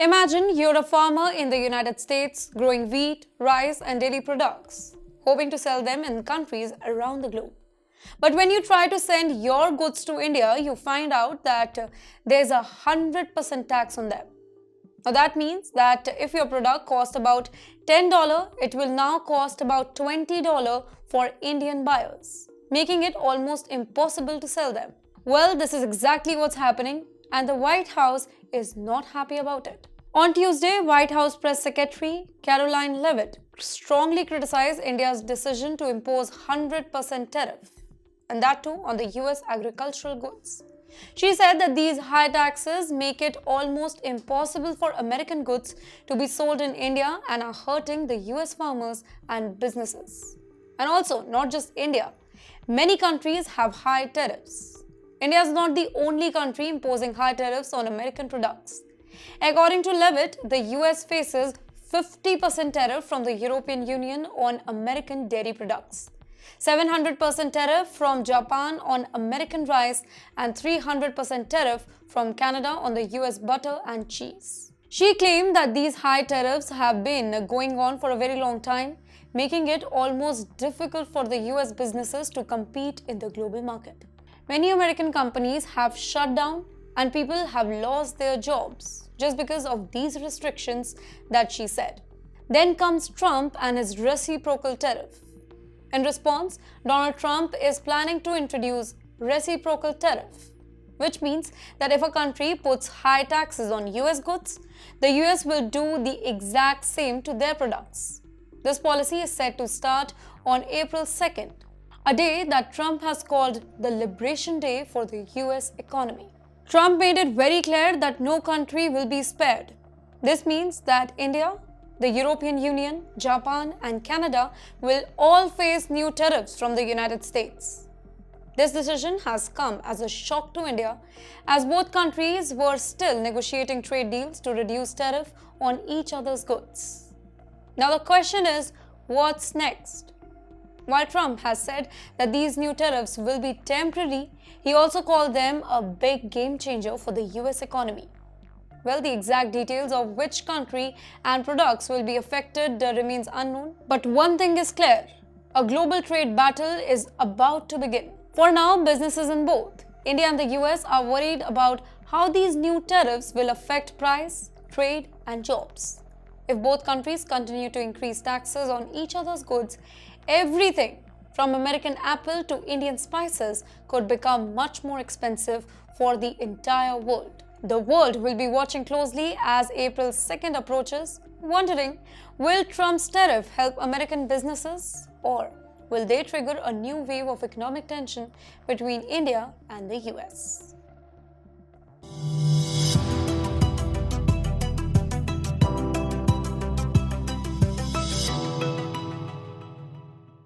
Imagine you're a farmer in the United States growing wheat, rice, and dairy products, hoping to sell them in countries around the globe. But when you try to send your goods to India, you find out that there's 100% tax on them. Now that means that if your product cost about $10, it will now cost about $20 for Indian buyers, making it almost impossible to sell them. Well, this is exactly what's happening, and the White House is not happy about it. On Tuesday, White House Press Secretary Caroline Leavitt strongly criticized India's decision to impose 100% tariff, and that too on the US agricultural goods. She said that these high taxes make it almost impossible for American goods to be sold in India and are hurting the US farmers and businesses. And also, not just India, many countries have high tariffs. India is not the only country imposing high tariffs on American products. According to Leavitt, the US faces 50% tariff from the European Union on American dairy products, 700% tariff from Japan on American rice, and 300% tariff from Canada on the US butter and cheese. She claimed that these high tariffs have been going on for a very long time, making it almost difficult for the US businesses to compete in the global market. Many American companies have shut down and people have lost their jobs just because of these restrictions that she said. Then comes Trump and his reciprocal tariff. In response, Donald Trump is planning to introduce reciprocal tariff, which means that if a country puts high taxes on US goods, the US will do the exact same to their products. This policy is set to start on April 2nd, a day that Trump has called the Liberation Day for the US economy. Trump made it very clear that no country will be spared. This means that India, the European Union, Japan, and Canada will all face new tariffs from the United States. This decision has come as a shock to India, as both countries were still negotiating trade deals to reduce tariff on each other's goods. Now the question is, what's next? While Trump has said that these new tariffs will be temporary, he also called them a big game changer for the US economy. Well, the exact details of which country and products will be affected remains unknown. But one thing is clear, a global trade battle is about to begin. For now, businesses in both India and the US are worried about how these new tariffs will affect price, trade, and jobs. If both countries continue to increase taxes on each other's goods, everything from American apple to Indian spices could become much more expensive for the entire world. The world will be watching closely as April 2nd approaches, wondering, will Trump's tariff help American businesses, or will they trigger a new wave of economic tension between India and the US?